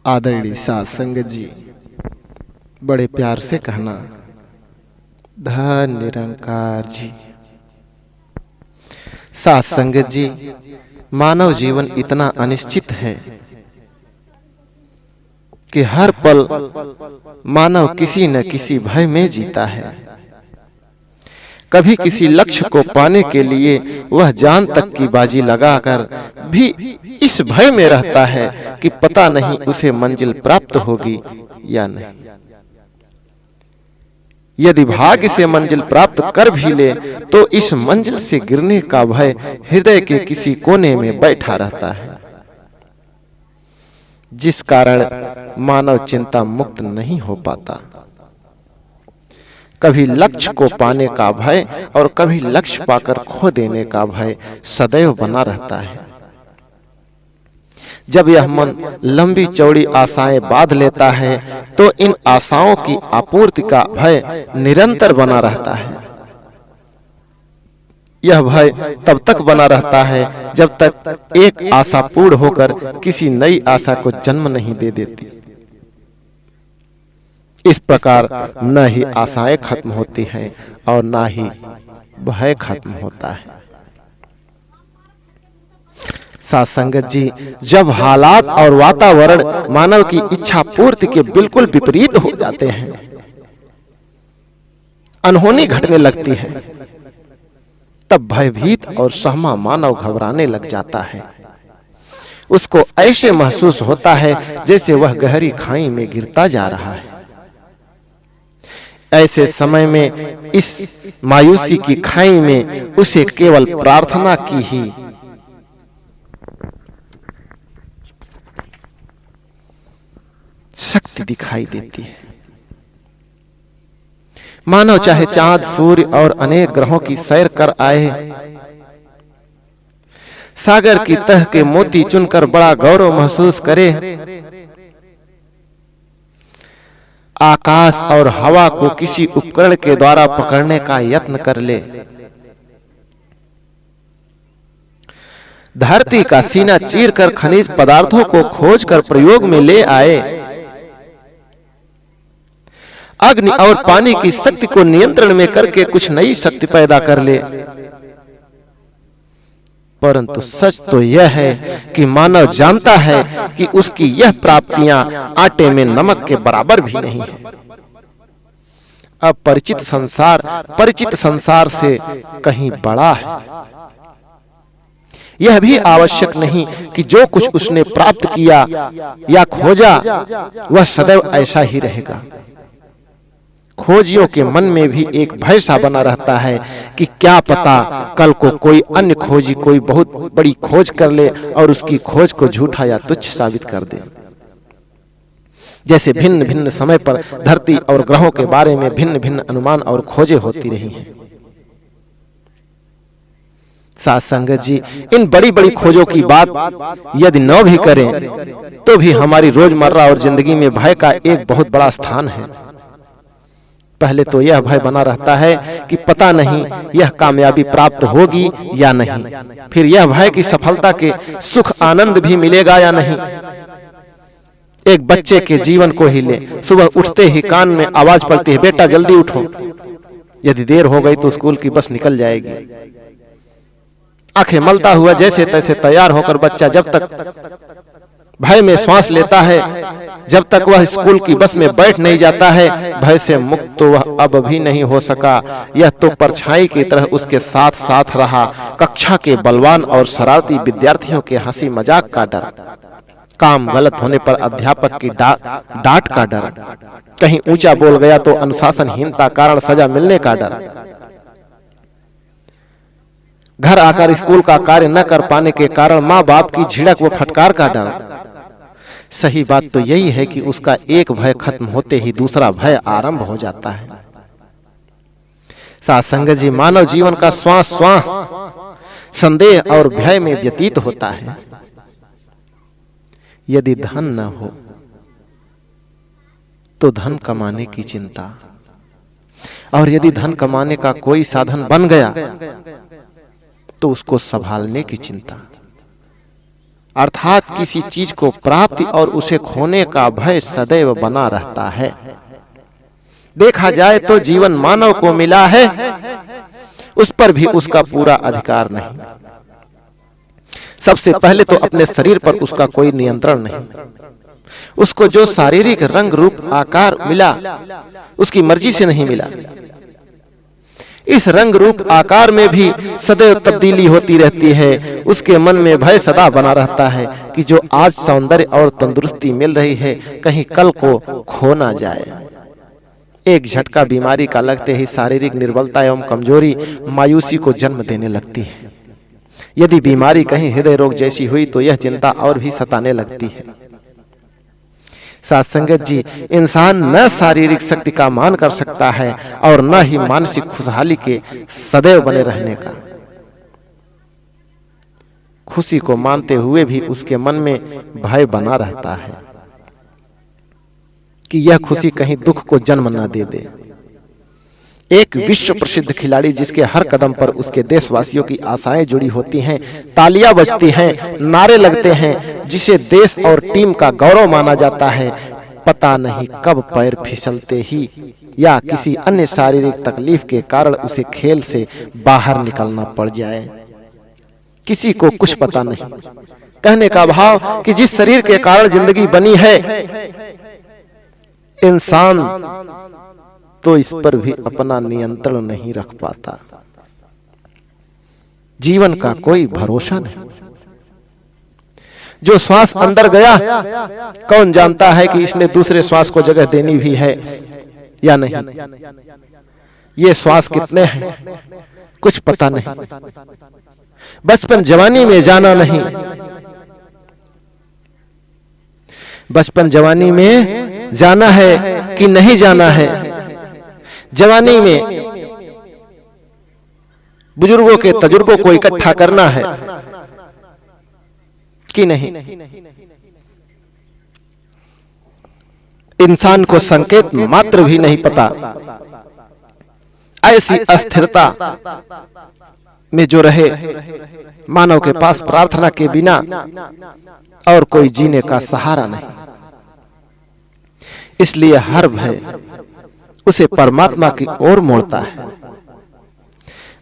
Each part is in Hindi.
आदरणीय साध संगत जी, बड़े प्यार से कहना धन निरंकार जी। साध संगत जी, मानव जीवन इतना अनिश्चित है कि हर पल मानव किसी न किसी भय में जीता है। कभी किसी लक्ष्य को पाने के लिए वह जान तक की बाजी लगाकर भी इस भय में रहता है कि पता नहीं उसे मंजिल प्राप्त होगी या नहीं। यदि भाग्य से मंजिल प्राप्त कर भी ले तो इस मंजिल से गिरने का भय हृदय के किसी कोने में बैठा रहता है, जिस कारण मानव चिंता मुक्त नहीं हो पाता। कभी लक्ष्य को पाने का भय और कभी लक्ष्य पाकर खो देने का भय सदैव बना रहता है। जब यह मन लंबी चौड़ी आशाएं बांध लेता है तो इन आशाओं की आपूर्ति का भय निरंतर बना रहता है। यह भय तब तक बना रहता है जब तक एक आशा पूर्ण होकर किसी नई आशा को जन्म नहीं दे देती। इस प्रकार न ही आशाएं खत्म होती हैं और न ही भय खत्म होता है। साथ संगत जी, जब हालात और वातावरण मानव की इच्छा पूर्ति के बिल्कुल विपरीत हो जाते हैं, अनहोनी घटने लगती है, तब भयभीत और सहमा मानव घबराने लग जाता है। उसको ऐसे महसूस होता है जैसे वह गहरी खाई में गिरता जा रहा है। ऐसे समय में इस मायूसी की खाई में उसे केवल प्रार्थना की ही शक्ति दिखाई देती है। मानव चाहे चांद, सूर्य और अनेक ग्रहों की सैर कर आए, सागर की तह के मोती चुनकर बड़ा गौरव महसूस करे, आकाश और हवा को किसी उपकरण के द्वारा पकड़ने का यत्न कर ले, धरती का सीना चीरकर खनिज पदार्थों को खोजकर प्रयोग में ले आए, अग्नि और पानी की शक्ति को नियंत्रण में करके कुछ नई शक्ति पैदा कर ले, परंतु सच तो यह है कि मानव जानता है कि उसकी यह प्राप्तियां आटे में नमक के बराबर भी नहीं है। अपरिचित संसार परिचित संसार से कहीं बड़ा है। यह भी आवश्यक नहीं कि जो कुछ उसने प्राप्त किया या खोजा वह सदैव ऐसा ही रहेगा। खोजियों के मन में भी एक भय सा बना रहता है कि क्या पता कल को कोई अन्य खोजी कोई बहुत बड़ी खोज कर ले और उसकी खोज को झूठा या तुच्छ साबित कर दे। जैसे भिन्न भिन्न समय पर धरती और ग्रहों के बारे में भिन्न भिन्न अनुमान और खोजें होती रही हैं। साथ संगत जी, इन बड़ी बड़ी खोजों की बात यदि न भी करें तो भी हमारी रोजमर्रा और जिंदगी में भय का एक बहुत बड़ा स्थान है। पहले तो यह भय बना रहता है कि पता नहीं यह कामयाबी प्राप्त होगी या नहीं, फिर यह भय कि सफलता के सुख आनंद भी मिलेगा या नहीं। एक बच्चे के जीवन को ही ले, सुबह उठते ही कान में आवाज पड़ती है, बेटा जल्दी उठो। यदि देर हो गई तो स्कूल की बस निकल जाएगी। आंखें मलता हुआ जैसे तैसे तैयार होकर बच्चा जब तक भय में सांस लेता है, जब तक वह स्कूल की बस में बैठ नहीं जाता है, भय से मुक्त तो वह अब भी नहीं हो सका। यह तो परछाई की तरह उसके साथ साथ रहा। कक्षा के बलवान और शरारती विद्यार्थियों के हंसी मजाक का डर, काम गलत होने पर अध्यापक की डांट का डर, कहीं ऊंचा बोल गया तो अनुशासनहीनता कारण सजा मिलने का डर, घर आकर स्कूल का कार्य न कर पाने के कारण माँ बाप की झिड़क व फटकार का डर। सही बात तो यही है कि उसका एक भय खत्म होते ही दूसरा भय आरंभ हो जाता है। साथ संगत जी, मानव जीवन का श्वास श्वास संदेह और भय में व्यतीत होता है। यदि धन न हो तो धन कमाने की चिंता, और यदि धन कमाने का कोई साधन बन गया तो उसको संभालने की चिंता। अर्थात किसी चीज को प्राप्ति और उसे खोने का भय सदैव बना रहता है। देखा जाए तो जीवन मानव को मिला है, उस पर भी उसका पूरा अधिकार नहीं। सबसे पहले तो अपने शरीर पर उसका कोई नियंत्रण नहीं। उसको जो शारीरिक रंग रूप आकार मिला, उसकी मर्जी से नहीं मिला। इस रंग रूप आकार में भी सदैव तब्दीली होती रहती है। उसके मन में भय सदा बना रहता है कि जो आज सौंदर्य और तंदुरुस्ती मिल रही है, कहीं कल को खो ना जाए। एक झटका बीमारी का लगते ही शारीरिक निर्बलता एवं कमजोरी मायूसी को जन्म देने लगती है। यदि बीमारी कहीं हृदय रोग जैसी हुई तो यह चिंता और भी सताने लगती है। साथ संगत जी, इंसान न शारीरिक शक्ति का मान कर सकता है और न ही मानसिक खुशहाली के सदैव बने रहने का। खुशी को मानते हुए भी उसके मन में भय बना रहता है कि यह खुशी कहीं दुख को जन्म न दे दे। एक विश्व प्रसिद्ध खिलाड़ी जिसके हर कदम पर उसके देशवासियों की आशाएं जुड़ी होती हैं, तालियां बजती हैं, नारे लगते हैं, जिसे देश और टीम का गौरव माना जाता है, पता नहीं कब पैर फिसलते ही या किसी अन्य शारीरिक तकलीफ के कारण उसे खेल से बाहर निकलना पड़ जाए। किसी को कुछ पता नहीं। कहने का भाव कि जिस शरीर के कारण जिंदगी बनी है, इंसान तो इस पर भी अपना नियंत्रण नहीं रख पाता। जीवन का कोई भरोसा नहीं। जो श्वास अंदर गया, कौन जानता है कि इसने दूसरे श्वास को जगह देनी भी है या नहीं। ये श्वास कितने हैं, कुछ पता नहीं। बचपन जवानी में जाना नहीं। बचपन जवानी में जाना है कि नहीं जाना है। जवानी में बुजुर्गों के तजुर्बों को इकट्ठा करना है कि नहीं। इंसान को संकेत मात्र भी नहीं पता। ऐसी अस्थिरता में जो रहे, मानव के पास प्रार्थना के बिना और कोई जीने का सहारा नहीं। इसलिए हर भय उसे परमात्मा की ओर मोड़ता है।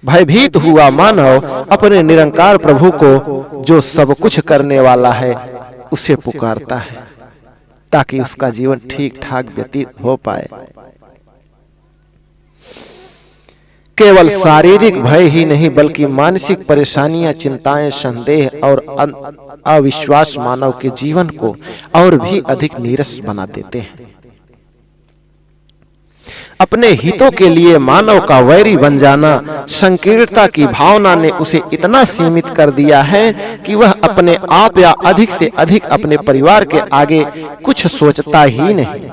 भयभीत हुआ मानव अपने निरंकार प्रभु को, जो सब कुछ करने वाला है, उसे पुकारता है ताकि उसका जीवन ठीक ठाक व्यतीत हो पाए। केवल शारीरिक भय ही नहीं बल्कि मानसिक परेशानियां, चिंताएं, संदेह और अविश्वास मानव के जीवन को और भी अधिक नीरस बना देते हैं। अपने हितों के लिए मानव का वैरी बन जाना, संकीर्णता की भावना ने उसे इतना सीमित कर दिया है कि वह अपने आप या अधिक से अधिक अपने परिवार के आगे कुछ सोचता ही नहीं।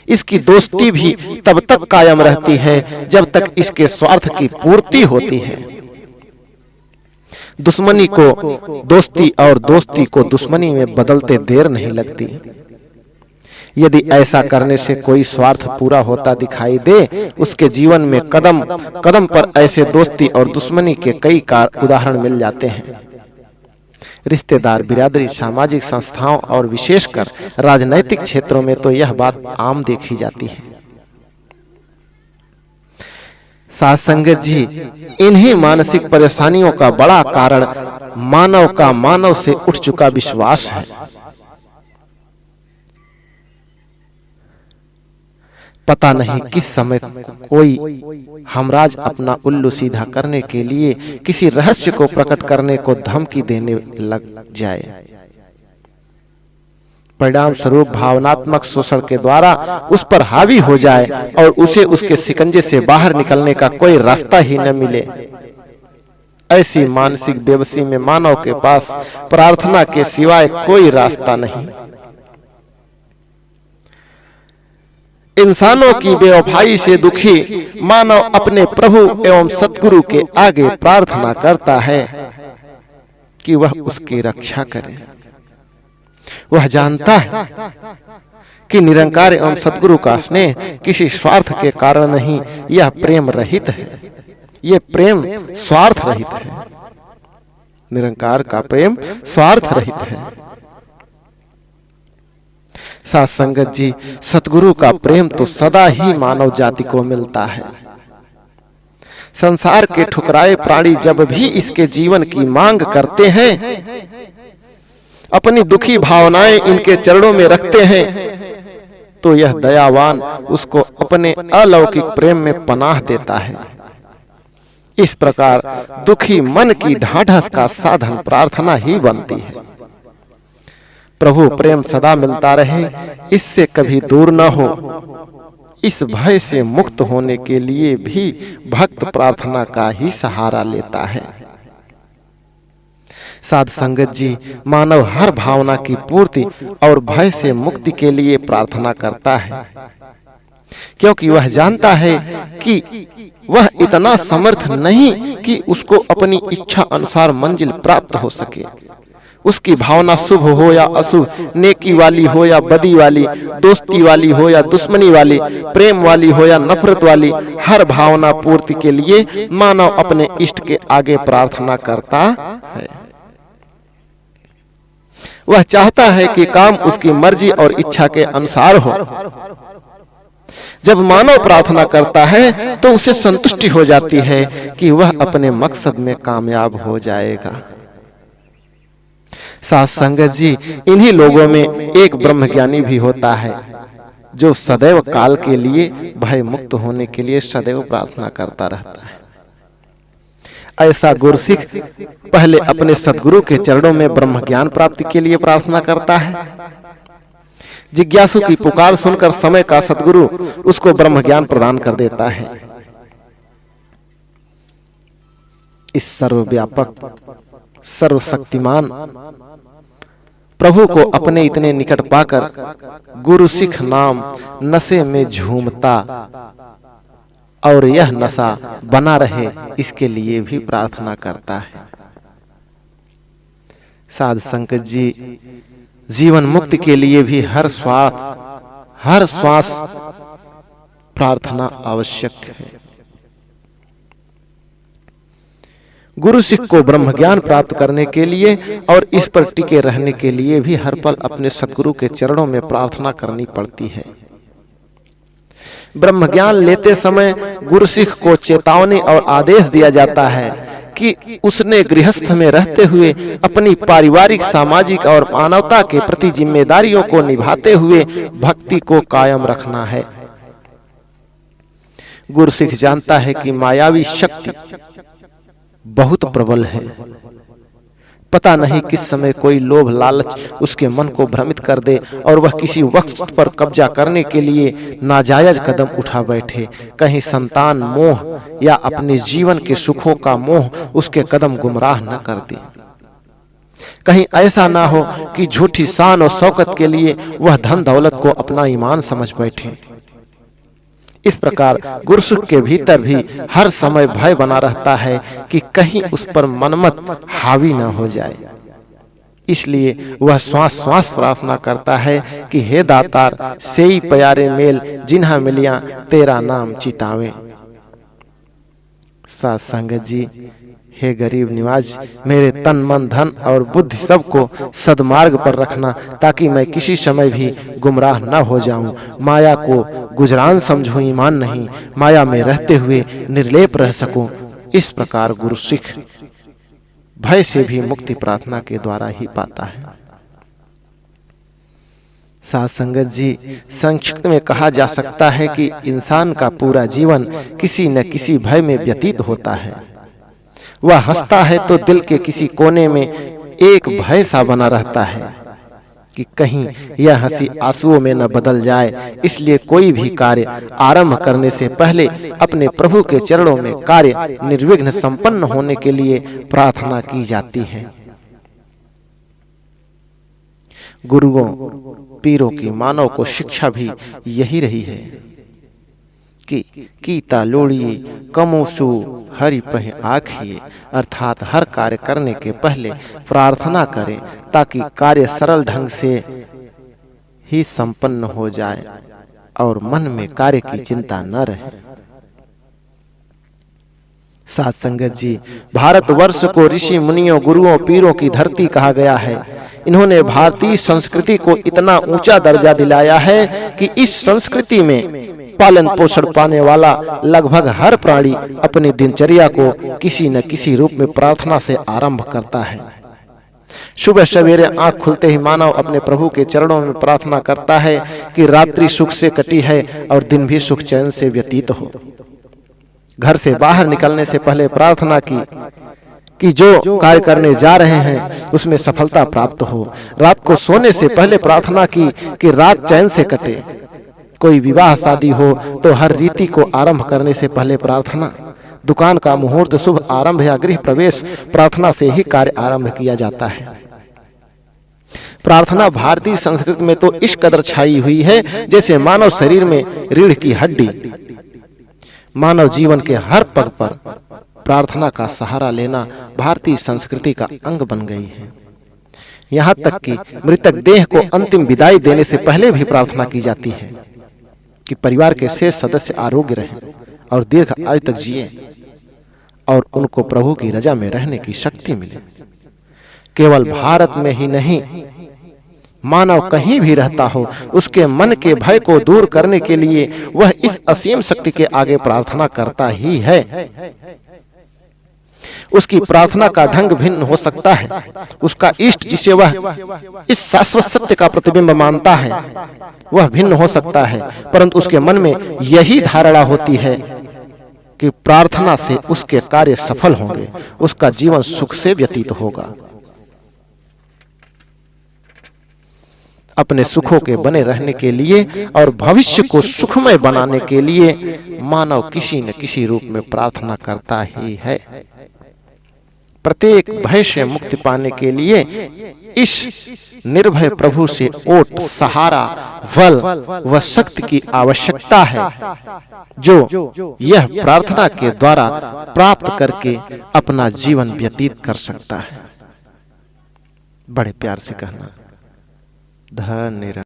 इसकी दोस्ती भी तब तक कायम रहती है जब तक इसके स्वार्थ की पूर्ति होती है। दुश्मनी को दोस्ती और दोस्ती को दुश्मनी में बदलते देर नहीं लगती। यदि ऐसा करने से कोई स्वार्थ पूरा होता दिखाई दे, उसके जीवन में कदम कदम पर ऐसे दोस्ती और दुश्मनी के कई उदाहरण मिल जाते हैं। रिश्तेदार, बिरादरी, सामाजिक संस्थाओं और विशेषकर राजनैतिक क्षेत्रों में तो यह बात आम देखी जाती है। साथ संगत जी, इन्हीं मानसिक परेशानियों का बड़ा कारण मानव का मानव से उठ चुका विश्वास है। पता नहीं किस समय कोई हमराज अपना उल्लू सीधा करने के लिए किसी रहस्य को प्रकट करने को धमकी देने लग जाए। परिणाम स्वरूप भावनात्मक शोषण के द्वारा उस पर हावी हो जाए और उसे उसके शिकंजे से बाहर निकलने का कोई रास्ता ही न मिले। ऐसी मानसिक बेबसी में मानव के पास प्रार्थना के सिवाय कोई रास्ता नहीं। इंसानों की बेवफाई से दुखी मानव अपने प्रभु एवं सतगुरु के आगे प्रार्थना करता है कि वह उसकी रक्षा करे। वह जानता है कि निरंकार एवं सतगुरु का स्नेह किसी स्वार्थ के कारण नहीं, यह प्रेम रहित है। यह प्रेम स्वार्थ रहित है। निरंकार का प्रेम स्वार्थ रहित है। साथ संगत जी, सतगुरु का प्रेम तो सदा ही मानव जाति को मिलता है। संसार के ठुकराए प्राणी जब भी इसके जीवन की मांग करते हैं, अपनी दुखी भावनाएं इनके चरणों में रखते हैं, तो यह दयावान उसको अपने अलौकिक प्रेम में पनाह देता है। इस प्रकार दुखी मन की ढाढ़स का साधन प्रार्थना ही बनती है। प्रभु प्रेम सदा मिलता रहे, इससे कभी दूर न हो, इस भय से मुक्त होने के लिए भी भक्त प्रार्थना का ही सहारा लेता है। साध संगत जी, मानव हर भावना की पूर्ति और भय से मुक्ति के लिए प्रार्थना करता है, क्योंकि वह जानता है कि वह इतना समर्थ नहीं कि उसको अपनी इच्छा अनुसार मंजिल प्राप्त हो सके। उसकी भावना शुभ हो या अशुभ, नेकी वाली हो या बदी वाली, दोस्ती वाली हो या दुश्मनी वाली, प्रेम वाली हो या नफरत वाली, हर भावना पूर्ति के लिए मानव अपने इष्ट के आगे प्रार्थना करता है। वह चाहता है कि काम उसकी मर्जी और इच्छा के अनुसार हो। जब मानव प्रार्थना करता है तो उसे संतुष्टि हो जाती है कि वह अपने मकसद में कामयाब हो जाएगा। साथ संगत जी, इन्हीं लोगों में एक ब्रह्मज्ञानी भी होता है जो सदैव काल के लिए भय मुक्त होने के लिए सदैव प्रार्थना करता रहता है। ऐसा गुरसिख पहले अपने सद्गुरु के चरणों में ब्रह्म ज्ञान प्राप्ति के लिए प्रार्थना करता है। जिज्ञासु की पुकार सुनकर समय का सद्गुरु उसको ब्रह्म ज्ञान प्रदान कर देता है। इस सर्वव्यापक सर्वशक्तिमान प्रभु को अपने इतने निकट पाकर गुरु सिख नाम नशे में झूमता और यह नशा बना रहे, इसके लिए भी प्रार्थना करता है। साध संगत जी, जीवन मुक्ति के लिए भी हर श्वास प्रार्थना आवश्यक है। गुरु सिख को ब्रह्म ज्ञान प्राप्त करने के लिए और इस पर टिके रहने के लिए भी हर पल अपने सद्गुरु के चरणों में प्रार्थना करनी पड़ती है। ब्रह्म ज्ञान लेते समय गुरु सिख को चेतावनी और आदेश दिया जाता है कि उसने गृहस्थ में रहते हुए अपनी पारिवारिक, सामाजिक और मानवता के प्रति जिम्मेदारियों को निभाते हुए भक्ति को कायम रखना है। गुरु सिख जानता है कि मायावी शक्ति बहुत प्रबल है। पता नहीं किस समय कोई लोभ लालच उसके मन को भ्रमित कर दे और वह किसी वक्त पर कब्जा करने के लिए नाजायज कदम उठा बैठे। कहीं संतान मोह या अपने जीवन के सुखों का मोह उसके कदम गुमराह न कर दे। कहीं ऐसा ना हो कि झूठी शान और शौकत के लिए वह धन दौलत को अपना ईमान समझ बैठे। इस प्रकार गुरसिख के भीतर भी हर समय भय बना रहता है कि कहीं उस पर मनमत हावी न हो जाए। इसलिए वह श्वास श्वास प्रार्थना करता है कि हे दातार, सेई प्यारे मेल जिन्हा मिलिया तेरा नाम चितावे। साथ संगत जी, हे गरीब निवाज, मेरे तन मन धन और बुद्धि सबको सदमार्ग पर रखना, ताकि मैं किसी समय भी गुमराह न हो जाऊं। माया को गुजरान समझूं, ईमान नहीं। माया में रहते हुए निर्लेप रह सकूं। इस प्रकार गुरु सिख भय से भी मुक्ति प्रार्थना के द्वारा ही पाता है। साथ संगत जी, संक्षिप्त में कहा जा सकता है कि इंसान का पूरा जीवन किसी न किसी भय में व्यतीत होता है। वह हंसता है तो दिल के किसी कोने में एक भय सा बना रहता है कि कहीं यह हंसी आंसुओं में न बदल जाए। इसलिए कोई भी कार्य आरंभ करने से पहले अपने प्रभु के चरणों में कार्य निर्विघ्न संपन्न होने के लिए प्रार्थना की जाती है। गुरुओं पीरों की मानव को शिक्षा भी यही रही है कि कीता लोड़िए कमोसु हरि पह आखिए, अर्थात हर कार्य करने के पहले प्रार्थना करें ताकि कार्य सरल ढंग से ही संपन्न हो जाए और मन में कार्य की चिंता न रहे। साथ संगत जी, भारतवर्ष को ऋषि मुनियों गुरुओं पीरों की धरती कहा गया है। इन्होंने भारतीय संस्कृति को इतना ऊंचा दर्जा दिलाया है कि इस संस्कृति में पालन पोषण पाने वाला लगभग हर प्राणी अपनी दिनचर्या को किसी न किसी रूप में प्रार्थना से आरंभ करता है। सुबह सवेरे आंख खुलते ही मानव अपने प्रभु के चरणों में प्रार्थना करता है कि रात्रि सुख से कटी है और दिन भी सुख चैन से व्यतीत हो। घर से बाहर निकलने से पहले प्रार्थना की कि जो कार्य करने जा रहे हैं उसमें सफलता प्राप्त हो। रात को सोने से पहले प्रार्थना की कि रात चैन से कटे। कोई विवाह शादी हो तो हर रीति को आरंभ करने से पहले प्रार्थना। दुकान का मुहूर्त शुभ आरंभ या गृह प्रवेश प्रार्थना से ही कार्य आरंभ किया जाता है। प्रार्थना भारतीय संस्कृति में तो इस कदर छाई हुई है जैसे मानव शरीर में रीढ़ की हड्डी। मानव जीवन के हर पग पर प्रार्थना का सहारा लेना भारतीय संस्कृति का अंग बन गई है। यहाँ तक कि मृतक देह को अंतिम विदाई देने से पहले भी प्रार्थना की जाती है कि परिवार के शेष सदस्य आरोग्य रहें और दीर्घ आयु तक जिए और उनको प्रभु की रजा में रहने की शक्ति मिले। केवल भारत में ही नहीं, मानव कहीं भी रहता हो, उसके मन के भय को दूर करने के लिए वह इस असीम शक्ति के आगे प्रार्थना करता ही है। उसकी प्रार्थना का ढंग भिन्न हो सकता है। उसका इष्ट जिसे वह इस शाश्वत सत्य का प्रतिबिंब मानता है वह भिन्न हो सकता है, परंतु उसके मन में यही धारणा होती है कि प्रार्थना से उसके कार्य सफल होंगे, उसका जीवन सुख से व्यतीत होगा। अपने सुखों के बने रहने के लिए और भविष्य को सुखमय बनाने के लिए मानव किसी न किसी रूप में प्रार्थना करता ही है। प्रत्येक भय से मुक्ति पाने के लिए इस निर्भय प्रभु से ओट, सहारा, बल व शक्ति की आवश्यकता है, जो यह प्रार्थना के द्वारा प्राप्त करके अपना जीवन व्यतीत कर सकता है। बड़े प्यार से कहना, धन्यवाद।